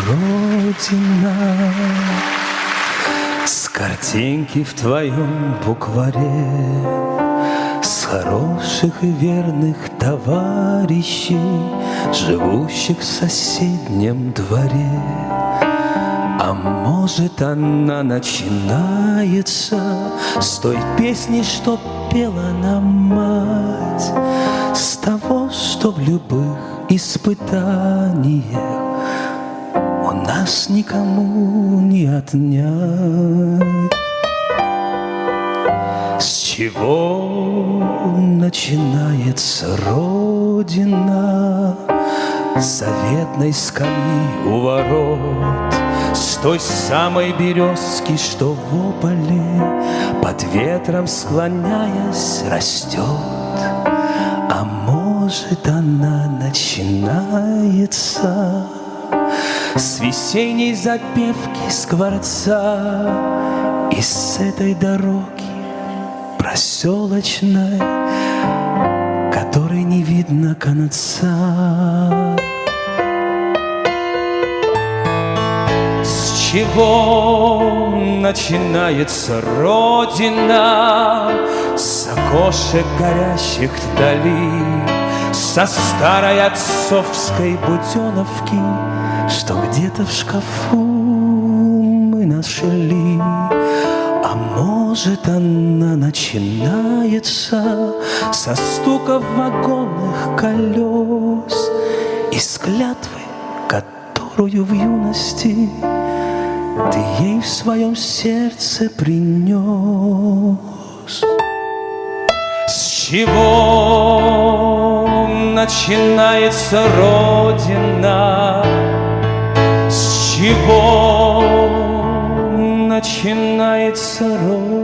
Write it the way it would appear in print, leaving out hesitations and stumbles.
Родина. С картинки в твоем букваре, с хороших и верных товарищей, живущих в соседнем дворе. А может, она начинается с той песни, что пела нам мать, с того, что в любых испытаниях у нас никому не отнять. С чего начинается Родина? С заветной скалы у ворот, с той самой березки, что в ополе, под ветром склоняясь, растет. А может, она начинается с весенней запевки скворца и с этой дороги проселочной, которой не видно конца. С чего начинается Родина? С окошек горящих вдали, со старой отцовской буденовки, что где-то в шкафу мы нашли. А может, она начинается со стука вагонных колес и с клятвы, которую в юности ты ей в своем сердце принес. С чего начинается Родина? С чего начинается Родина?